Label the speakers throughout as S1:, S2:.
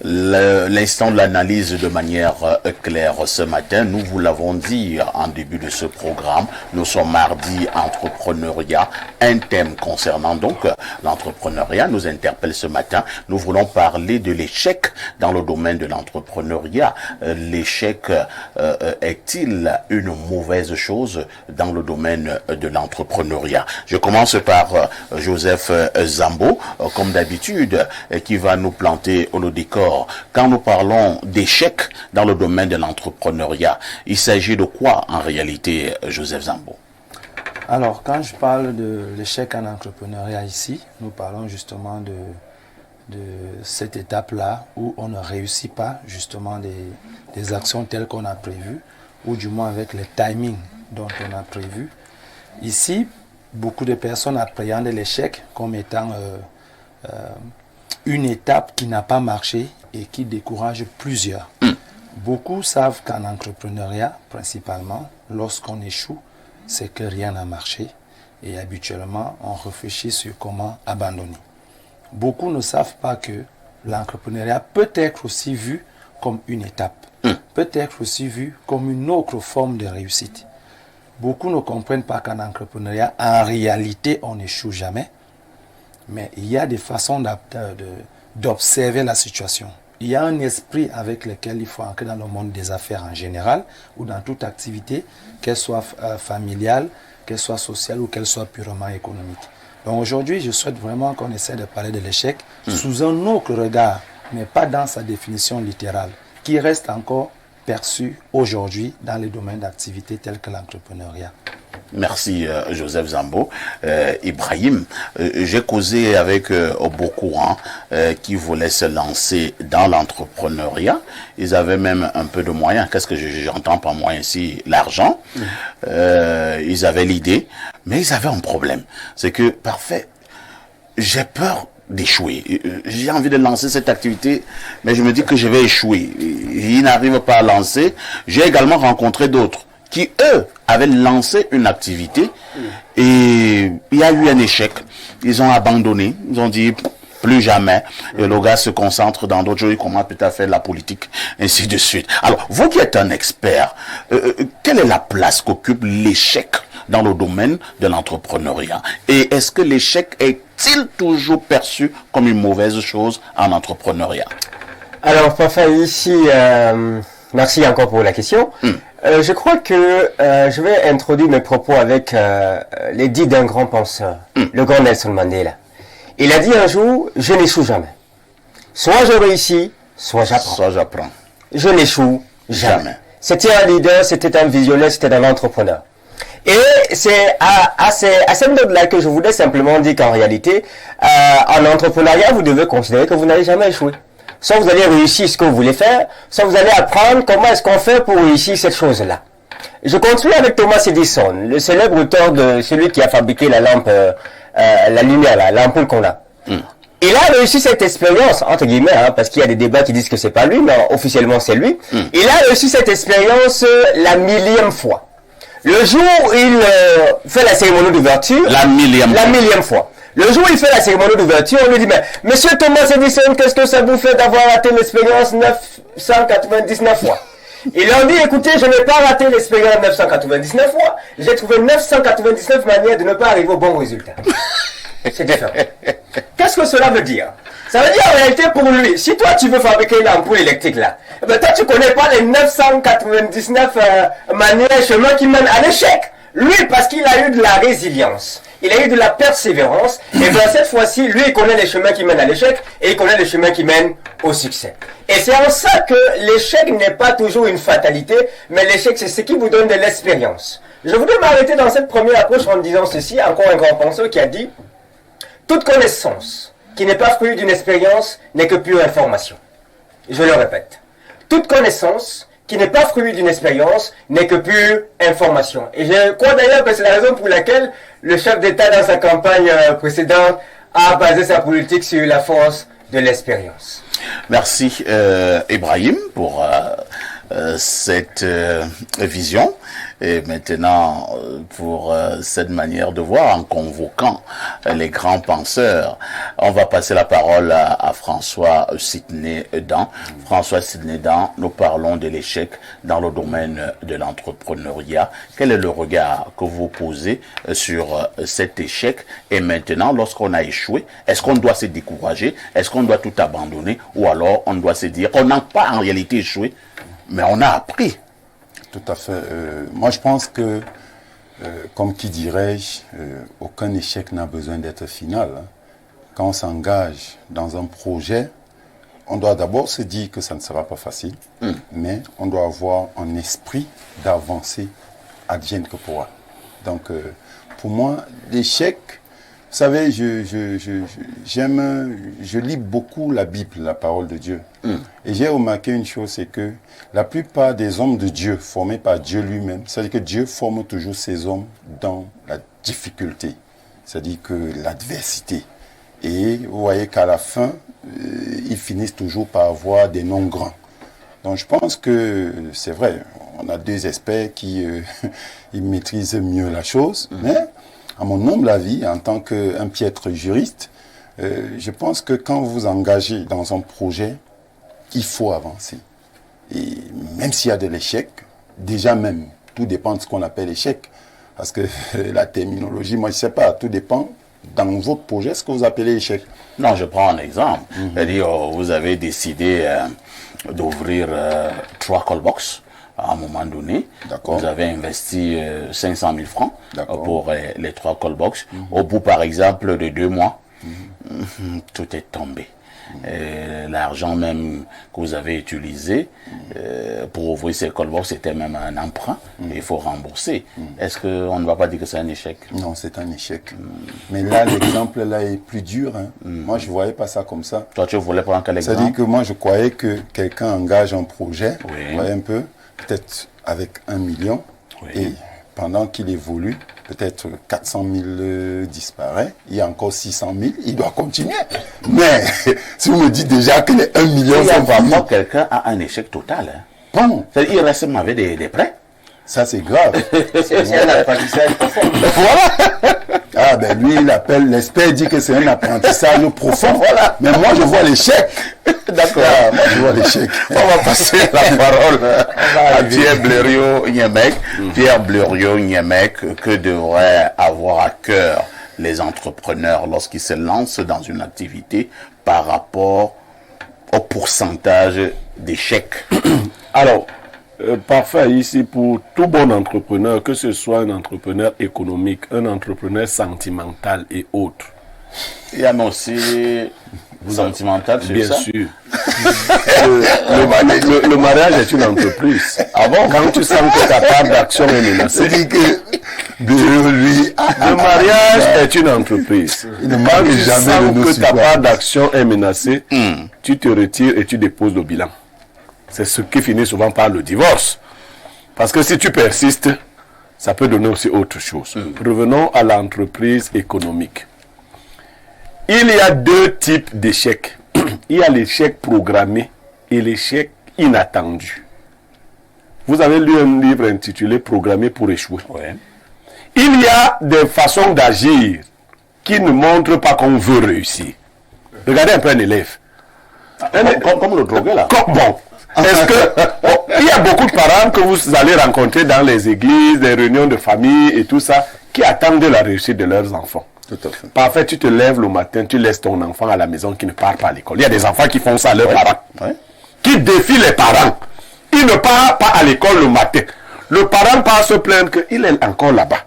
S1: L'instant de l'analyse de manière claire ce matin, nous vous l'avons dit en début de ce programme, nous sommes mardi entrepreneuriat, un thème concernant donc l'entrepreneuriat nous interpelle ce matin. Nous voulons parler de l'échec dans le domaine de l'entrepreneuriat. L'échec est-il une mauvaise chose dans le domaine de l'entrepreneuriat? Je commence par Joseph Zambo, comme d'habitude, qui va nous planter au décor. Quand nous parlons d'échec dans le domaine de l'entrepreneuriat, il s'agit de quoi en réalité, Joseph Zambo?
S2: Alors, quand je parle de l'échec en entrepreneuriat ici, nous parlons justement de cette étape-là où on ne réussit pas justement des actions telles qu'on a prévues, ou du moins avec le timing dont on a prévu. Ici, beaucoup de personnes appréhendent l'échec comme étant une étape qui n'a pas marché et qui décourage plusieurs. Beaucoup savent qu'en entrepreneuriat, principalement, lorsqu'on échoue, c'est que rien n'a marché et habituellement, on réfléchit sur comment abandonner. Beaucoup ne savent pas que l'entrepreneuriat peut être aussi vu comme une étape, peut être aussi vu comme une autre forme de réussite. Beaucoup ne comprennent pas qu'en entrepreneuriat, en réalité, on n'échoue jamais, mais il y a des façons d'observer la situation. Il y a un esprit avec lequel il faut entrer dans le monde des affaires en général ou dans toute activité, qu'elle soit familiale, qu'elle soit sociale ou qu'elle soit purement économique. Donc aujourd'hui, je souhaite vraiment qu'on essaie de parler de l'échec sous un autre regard, mais pas dans sa définition littérale, qui reste encore perçu aujourd'hui dans les domaines d'activité tels que l'entrepreneuriat.
S1: Merci Joseph Zambo. Ibrahim, j'ai causé avec beaucoup qui voulaient se lancer dans l'entrepreneuriat. Ils avaient même un peu de moyens. Qu'est-ce que j'entends par moyens ici? L'argent. Ils avaient l'idée, mais ils avaient un problème. C'est que, parfait, j'ai peur d'échouer. J'ai envie de lancer cette activité, mais je me dis que je vais échouer. Ils n'arrivent pas à lancer. J'ai également rencontré d'autres qui, eux, avaient lancé une activité et il y a eu un échec. Ils ont abandonné. Ils ont dit plus jamais. Et le gars se concentre dans d'autres choses. Il commence peut-être à faire de la politique, ainsi de suite. Alors, vous qui êtes un expert, quelle est la place qu'occupe l'échec dans le domaine de l'entrepreneuriat? Et est-ce que l'échec est-il toujours perçu comme une mauvaise chose en entrepreneuriat?
S3: Alors, Papa, ici, merci encore pour la question. Je crois que je vais introduire mes propos avec les dits d'un grand penseur, le grand Nelson Mandela. Il a dit un jour, je n'échoue jamais. Soit je réussis, soit j'apprends.
S1: Soit j'apprends.
S3: Je n'échoue jamais. C'était un leader, c'était un visionnaire, c'était un entrepreneur. Et c'est à cette note-là que je voulais simplement dire qu'en réalité, en entrepreneuriat, vous devez considérer que vous n'allez jamais échouer. Soit vous allez réussir ce que vous voulez faire, soit vous allez apprendre comment est-ce qu'on fait pour réussir cette chose-là. Je continue avec Thomas Edison, le célèbre auteur de celui qui a fabriqué la lampe, la lumière, l'ampoule qu'on a. Il a réussi cette expérience, entre guillemets, parce qu'il y a des débats qui disent que c'est pas lui, mais officiellement c'est lui. Il a réussi cette expérience la 1000e fois. Le jour où il fait la cérémonie d'ouverture, la millième fois. Le jour où il fait la cérémonie d'ouverture, on lui dit, mais monsieur Thomas Edison, qu'est-ce que ça vous fait d'avoir raté l'expérience 999 fois? Il leur dit, écoutez, je n'ai pas raté l'expérience 999 fois, j'ai trouvé 999 manières de ne pas arriver au bon résultat. C'est différent. Qu'est-ce que cela veut dire? Ça veut dire en réalité pour lui, si toi tu veux fabriquer une ampoule électrique là, ben toi tu connais pas les 999 manières, chemins qui mènent à l'échec. Lui, parce qu'il a eu de la résilience, il a eu de la persévérance, et bien cette fois-ci, lui, il connaît les chemins qui mènent à l'échec, et il connaît les chemins qui mènent au succès. Et c'est en ça que l'échec n'est pas toujours une fatalité, mais l'échec, c'est ce qui vous donne de l'expérience. Je voudrais m'arrêter dans cette première approche en disant ceci, encore un grand penseur qui a dit, toute connaissance qui n'est pas fruit d'une expérience n'est que pure information. Je le répète. Toute connaissance qui n'est pas fruit d'une expérience n'est que pure information. Et je crois d'ailleurs que c'est la raison pour laquelle le chef d'État dans sa campagne précédente a basé sa politique sur la force de l'expérience.
S1: Merci Ibrahim pour cette vision. Et maintenant, pour cette manière de voir, en convoquant les grands penseurs, on va passer la parole à François Sidney Dan. François Sidney Dan, nous parlons de l'échec dans le domaine de l'entrepreneuriat. Quel est le regard que vous posez sur cet échec? Et maintenant, lorsqu'on a échoué, est-ce qu'on doit se décourager? Est-ce qu'on doit tout abandonner? Ou alors on doit se dire qu'on n'a pas en réalité échoué, mais on a appris?
S4: Tout à fait. Moi, je pense que, comme qui dirait, aucun échec n'a besoin d'être final. Hein. Quand on s'engage dans un projet, on doit d'abord se dire que ça ne sera pas facile, mais on doit avoir un esprit d'avancer, advienne que pourra. Donc, pour moi, l'échec, vous savez, je lis beaucoup la Bible, la parole de Dieu. Et j'ai remarqué une chose, c'est que la plupart des hommes de Dieu, formés par Dieu lui-même, c'est-à-dire que Dieu forme toujours ses hommes dans la difficulté, c'est-à-dire que l'adversité. Et vous voyez qu'à la fin, ils finissent toujours par avoir des noms grands. Donc je pense que c'est vrai, on a deux experts qui ils maîtrisent mieux la chose, mais à mon humble avis, en tant qu'un piètre juriste, je pense que quand vous vous engagez dans un projet, il faut avancer. Et même s'il y a de l'échec, déjà même, tout dépend de ce qu'on appelle échec. Parce que la terminologie, moi je ne sais pas, tout dépend dans votre projet, ce que vous appelez échec.
S1: Non, je prends un exemple. C'est-à-dire, vous avez décidé d'ouvrir 3 callbox. À un moment donné, vous avez investi 500 000 francs pour les 3 callbox. Au bout, par exemple, de 2 mois, tout est tombé. L'argent même que vous avez utilisé pour ouvrir ces callbox, c'était même un emprunt. Il faut rembourser. Est-ce qu'on ne va pas dire que c'est un échec?
S4: Non, c'est un échec. Mais là, l'exemple là est plus dur. Hein. Moi, je ne voyais pas ça comme ça.
S1: Toi, tu voulais prendre quel exemple?
S4: C'est-à-dire que moi, je croyais que quelqu'un engage un projet, vous voyez un peu, peut-être avec 1 million, et pendant qu'il évolue, peut-être 400 000 disparaît, il y a encore 600 000, il doit continuer. Mais si vous me dites déjà que les 1 million sont
S1: parfois quelqu'un a un échec total. Hein.
S4: Bon.
S1: Il reste même avec des prêts.
S4: Ça, c'est grave.
S3: C'est un apprentissage profond.
S4: Voilà. Ah, ben lui, il appelle, l'expert dit que c'est un apprentissage profond. Voilà. Mais moi, je vois l'échec. D'accord. Ah, moi, je vois l'échec.
S1: On va passer la parole à Pierre Blériot-Niemek. Pierre Blériot-Niemek, que devraient avoir à cœur les entrepreneurs lorsqu'ils se lancent dans une activité par rapport au pourcentage d'échecs?
S5: Alors, parfait ici pour tout bon entrepreneur, que ce soit un entrepreneur économique, un entrepreneur sentimental et autres.
S1: Il y en a aussi sentimental, c'est
S5: bien
S1: ça?
S5: Sûr. Le mariage est une entreprise.
S1: Ah bon?
S5: Quand tu sens que ta part d'action est menacée, le mariage est une entreprise. Quand tu sens que ta part d'action est menacée, tu te retires et tu déposes le bilan. C'est ce qui finit souvent par le divorce. Parce que si tu persistes, ça peut donner aussi autre chose. Revenons à l'entreprise économique. Il y a 2 types d'échecs. Il y a l'échec programmé et l'échec inattendu. Vous avez lu un livre intitulé « Programmé pour échouer ». Il y a des façons d'agir qui ne montrent pas qu'on veut réussir. Regardez un peu un élève.
S1: Comme le drogué là.
S5: Bon. Est-ce que il y a beaucoup de parents que vous allez rencontrer dans les églises, des réunions de famille et tout ça, qui attendent de la réussite de leurs enfants.
S4: Tout à fait.
S5: Parfait, tu te lèves le matin, tu laisses ton enfant à la maison qui ne part pas à l'école. Il y a des enfants qui font ça à leurs parents, qui défient les parents. Il ne part pas à l'école le matin. Le parent part se plaindre qu'il est encore là-bas.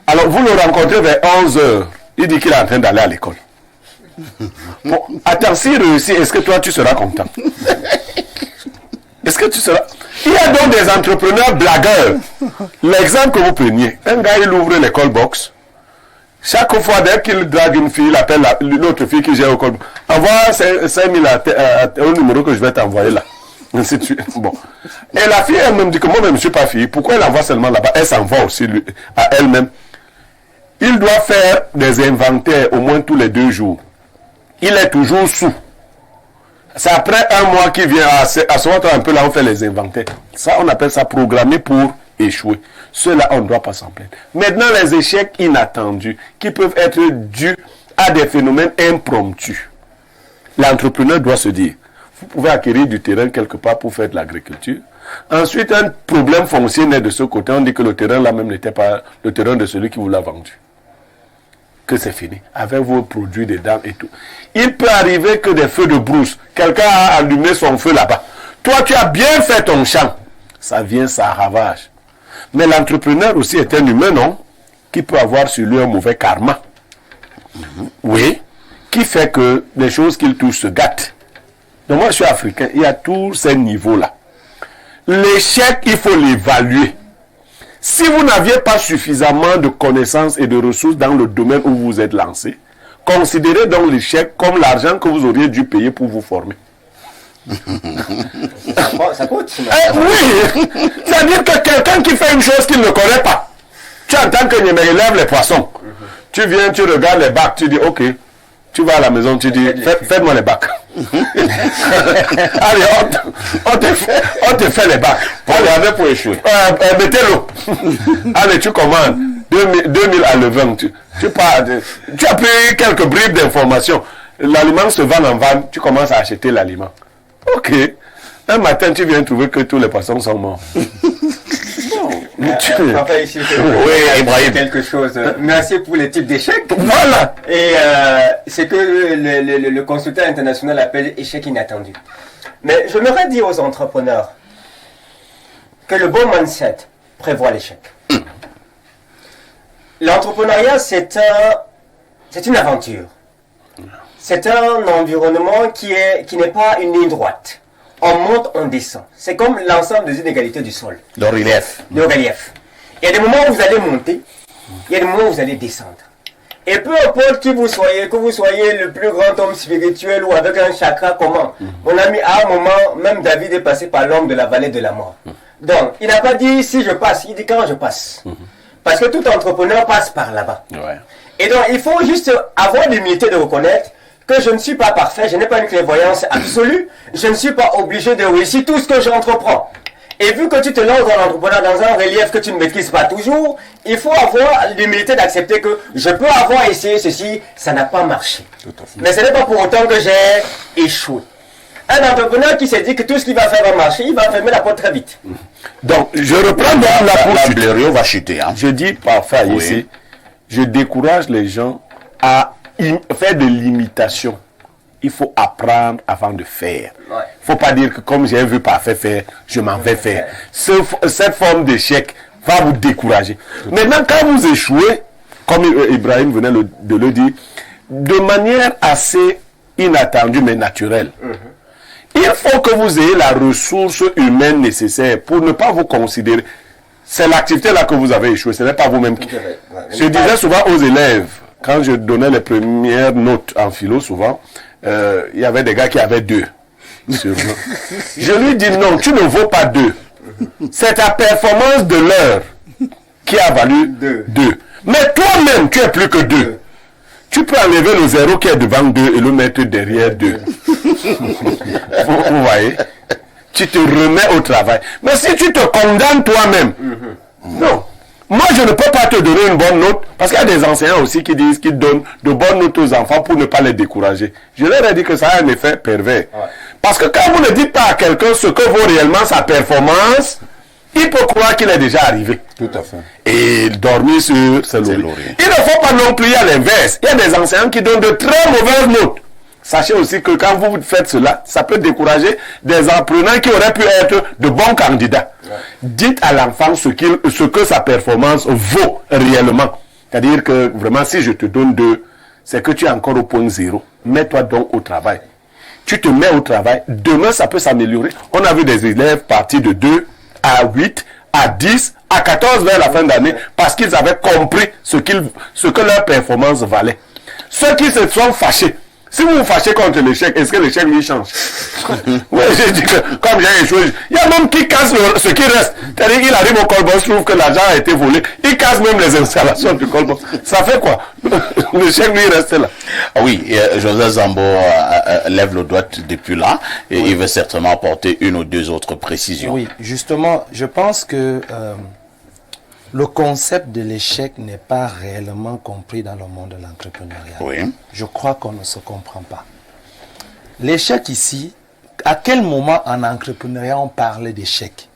S5: Alors vous le rencontrez vers 11h. Il dit qu'il est en train d'aller à l'école. Bon, attends, s'il réussit, est-ce que toi tu seras content? Est-ce que tu seras... Il y a donc des entrepreneurs blagueurs. L'exemple que vous preniez, un gars il ouvre les callbox. Chaque fois dès qu'il drague une fille, il appelle l'autre fille qui gère au callbox. Envoie 5 000 au numéro que je vais t'envoyer là. Ainsi de suite. Bon. Et la fille elle-même dit que moi je ne suis pas fille. Pourquoi elle envoie seulement là-bas? Elle s'envoie aussi à elle-même. Il doit faire des inventaires au moins tous les 2 jours. Il est toujours sous. C'est après un mois qui vient, à ce moment un peu là, on fait les inventaires. Ça, on appelle ça programmer pour échouer. Ceux-là, on ne doit pas s'en plaindre. Maintenant, les échecs inattendus, qui peuvent être dus à des phénomènes impromptus. L'entrepreneur doit se dire, vous pouvez acquérir du terrain quelque part pour faire de l'agriculture. Ensuite, un problème foncier naît de ce côté. On dit que le terrain là même n'était pas le terrain de celui qui vous l'a vendu. Que c'est fini. Avec vos produits dedans et tout. Il peut arriver que des feux de brousse. Quelqu'un a allumé son feu là-bas. Toi, tu as bien fait ton champ. Ça vient, ça ravage. Mais l'entrepreneur aussi est un humain, non? Qui peut avoir sur lui un mauvais karma. Oui. Qui fait que les choses qu'il touche se gâtent. Donc moi, je suis africain. Il y a tous ces niveaux-là. L'échec, il faut l'évaluer. Si vous n'aviez pas suffisamment de connaissances et de ressources dans le domaine où vous êtes lancé, considérez donc l'échec comme l'argent que vous auriez dû payer pour vous former.
S3: Ça coûte.
S5: Oui, c'est-à-dire que quelqu'un qui fait une chose qu'il ne connaît pas, tu entends que il élève les poissons. Tu viens, tu regardes les bacs, tu dis ok. Tu vas à la maison, tu dis, faites-moi les bacs. Allez, on te fait les bacs.
S1: Regardez pour échouer.
S5: Mettez-le. Allez, tu commandes 2000 à levain. Tu as pris quelques bribes d'informations. L'aliment se vend en vanne, tu commences à acheter l'aliment. Ok. Un matin, tu viens trouver que tous les poissons sont morts.
S3: Papa, ici,
S1: oui, Ibrahim.
S3: Quelque chose. Merci pour les types d'échecs.
S5: Voilà.
S3: Et c'est que le consultant international appelle échec inattendu. Mais je m'aurais dit aux entrepreneurs que le bon mindset prévoit l'échec. L'entrepreneuriat, c'est une aventure. C'est un environnement qui n'est pas une ligne droite. On monte, on descend. C'est comme l'ensemble des inégalités du sol.
S1: Le relief.
S3: Le relief. Il y a des moments où vous allez monter, il y a des moments où vous allez descendre. Et peu importe qui vous soyez, que vous soyez le plus grand homme spirituel ou avec un chakra comment. Mon ami, à un moment, même David est passé par l'ombre de la vallée de la mort. Donc, il n'a pas dit si je passe, il dit quand je passe. Parce que tout entrepreneur passe par là-bas.
S1: Ouais.
S3: Et donc, il faut juste avoir l'humilité de reconnaître que je ne suis pas parfait, je n'ai pas une clairvoyance absolue, je ne suis pas obligé de réussir tout ce que j'entreprends. Et vu que tu te lances dans l'entrepreneuriat dans un relief que tu ne maîtrises pas toujours, il faut avoir l'humilité d'accepter que je peux avoir essayé ceci, ça n'a pas marché. Mais ce n'est pas pour autant que j'ai échoué. Un entrepreneur qui s'est dit que tout ce qu'il va faire va marcher, il va fermer la porte très vite.
S5: Donc, je reprends donc la poursuite.
S1: La blériot va chuter. Hein.
S5: Je dis parfois ici, je décourage les gens à faire de l'imitation. Il faut apprendre avant de faire. Il ne faut pas dire que comme j'ai vu parfait faire, je m'en vais faire. Cette forme d'échec va vous décourager. Maintenant, quand vous échouez, comme Ibrahim venait de le dire, de manière assez inattendue mais naturelle, il faut que vous ayez la ressource humaine nécessaire pour ne pas vous considérer. C'est l'activité là que vous avez échoué, ce n'est pas vous-même. Je disais souvent aux élèves, quand je donnais les premières notes en philo, souvent, il y avait des gars qui avaient 2 sur 20. Je lui dis non, tu ne vaux pas 2. C'est ta performance de l'heure qui a valu 2. Mais toi-même, tu es plus que 2. Tu peux enlever le 0 qui est devant 2 et le mettre derrière 2. Vous voyez? Tu te remets au travail. Mais si tu te condamnes toi-même, non. Moi, je ne peux pas te donner une bonne note, parce qu'il y a des enseignants aussi qui disent qu'ils donnent de bonnes notes aux enfants pour ne pas les décourager. Je leur ai dit que ça a un effet pervers. Parce que quand vous ne dites pas à quelqu'un ce que vaut réellement sa performance, il peut croire qu'il est déjà arrivé.
S4: Tout à fait.
S5: Et dormir sur ses lauriers. Il ne faut pas non plus à l'inverse. Il y a des enseignants qui donnent de très mauvaises notes. Sachez aussi que quand vous faites cela, ça peut décourager des apprenants qui auraient pu être de bons candidats. Dites à l'enfant ce que sa performance vaut réellement. C'est-à-dire que vraiment, si je te donne 2, c'est que tu es encore au point 0. Mets-toi donc au travail. Tu te mets au travail. Demain, ça peut s'améliorer. On a vu des élèves partir de 2 à 8, à 10, à 14 vers la fin d'année parce qu'ils avaient compris ce que leur performance valait. Ceux qui se sont fâchés, si vous vous fâchez contre l'échec, est-ce que l'échec lui change? Oui, j'ai dit que comme j'ai échoué, il y a même qui casse ce qui reste. C'est-à-dire qu'il arrive au callbox, trouve que l'argent a été volé. Il casse même les installations du callbox. Ça fait quoi? L'échec lui reste là.
S1: Oui, Joseph Zambo lève le doigt depuis là et il veut certainement apporter une ou deux autres précisions.
S2: Oui, justement, je pense que le concept de l'échec n'est pas réellement compris dans le monde de l'entrepreneuriat.
S1: Oui.
S2: Je crois qu'on ne se comprend pas. L'échec ici, à quel moment en entrepreneuriat on parle d'échec?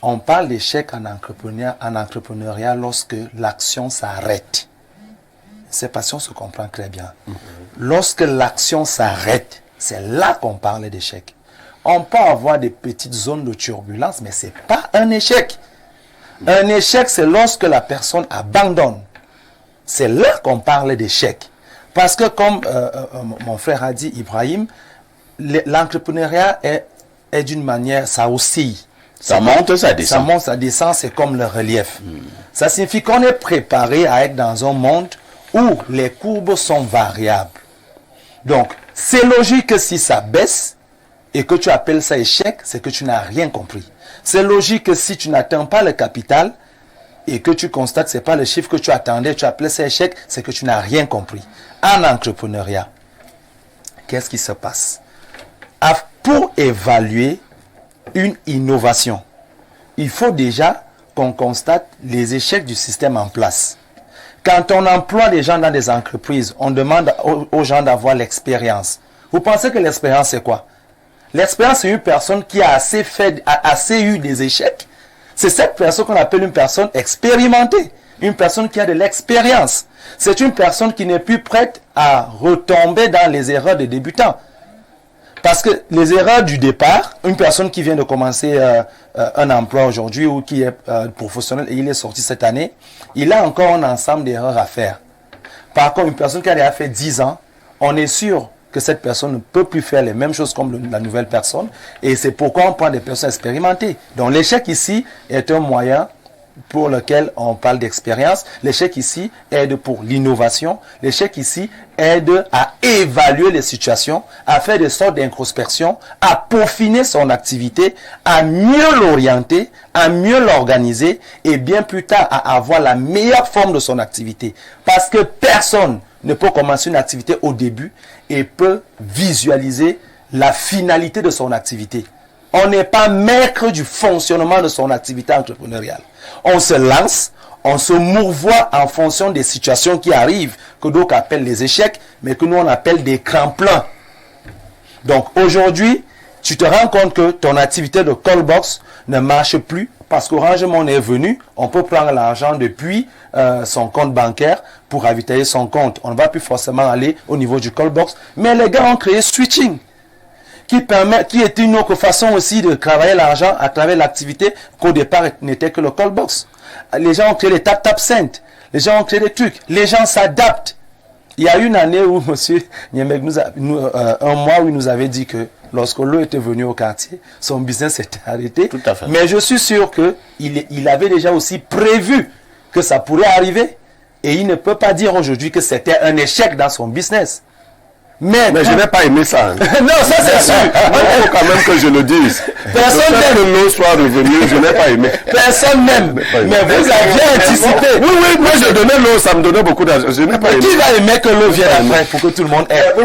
S2: On parle d'échec en entrepreneuriat lorsque l'action s'arrête. C'est parce qu'on se comprend très bien. Lorsque l'action s'arrête, c'est là qu'on parle d'échec. On peut avoir des petites zones de turbulence, mais ce n'est pas un échec. Un échec, c'est lorsque la personne abandonne. C'est là qu'on parle d'échec. Parce que comme mon frère a dit, Ibrahim, l'entrepreneuriat est d'une manière, ça oscille.
S1: Ça monte, ça descend.
S2: Ça monte, ça descend, c'est comme le relief. Ça signifie qu'on est préparé à être dans un monde où les courbes sont variables. Donc, c'est logique que si ça baisse et que tu appelles ça échec, c'est que tu n'as rien compris. C'est logique que si tu n'atteins pas le capital et que tu constates que ce n'est pas le chiffre que tu attendais, tu appelles ça échec, c'est que tu n'as rien compris. En entrepreneuriat, qu'est-ce qui se passe? Pour évaluer une innovation, il faut déjà qu'on constate les échecs du système en place. Quand on emploie des gens dans des entreprises, on demande aux gens d'avoir l'expérience. Vous pensez que l'expérience c'est quoi? L'expérience c'est une personne qui a assez eu des échecs. C'est cette personne qu'on appelle une personne expérimentée, une personne qui a de l'expérience. C'est une personne qui n'est plus prête à retomber dans les erreurs des débutants. Parce que les erreurs du départ, une personne qui vient de commencer un emploi aujourd'hui ou qui est professionnel et il est sorti cette année, il a encore un ensemble d'erreurs à faire. Par contre, une personne qui a déjà fait 10 ans, on est sûr que cette personne ne peut plus faire les mêmes choses comme la nouvelle personne. Et c'est pourquoi on prend des personnes expérimentées. Donc l'échec ici est un moyen pour lequel on parle d'expérience. L'échec ici aide pour l'innovation. L'échec ici aide à évaluer les situations, à faire des sortes d'introspection, à peaufiner son activité, à mieux l'orienter, à mieux l'organiser et bien plus tard à avoir la meilleure forme de son activité. Parce que personne ne peut commencer une activité au début et peut visualiser la finalité de son activité. On n'est pas maître du fonctionnement de son activité entrepreneuriale. On se lance, on se mouvoie en fonction des situations qui arrivent, que d'autres appellent les échecs, mais que nous on appelle des crampes-pleins. Donc aujourd'hui, tu te rends compte que ton activité de callbox ne marche plus parce qu'Orange Money est venu, on peut prendre l'argent depuis son compte bancaire pour ravitailler son compte. On ne va plus forcément aller au niveau du callbox, mais les gars ont créé Switching, qui est une autre façon aussi de travailler l'argent à travers l'activité qu'au départ n'était que le callbox. Les gens ont créé les tap-tap-cent, les gens ont créé des trucs, les gens s'adaptent. Il y a une année où M. Niemeg un mois où il nous avait dit que lorsque l'eau était venu au quartier, son business s'était arrêté.
S1: Tout à fait.
S2: Mais je suis sûr qu'il avait déjà aussi prévu que ça pourrait arriver. Et il ne peut pas dire aujourd'hui que c'était un échec dans son business.
S5: Mais je n'ai pas aimé ça.
S2: Non, ça c'est sûr.
S5: Il faut quand même que je le dise.
S2: Personne
S5: n'aime que l'eau soit revenue, je n'ai pas aimé.
S2: Personne n'aime. Mais vous aviez anticipé.
S5: Oui, moi je donnais l'eau, ça me donnait beaucoup d'argent. Je n'ai pas aimé.
S2: Qui va aimer que l'eau vienne après pour que tout le monde aime?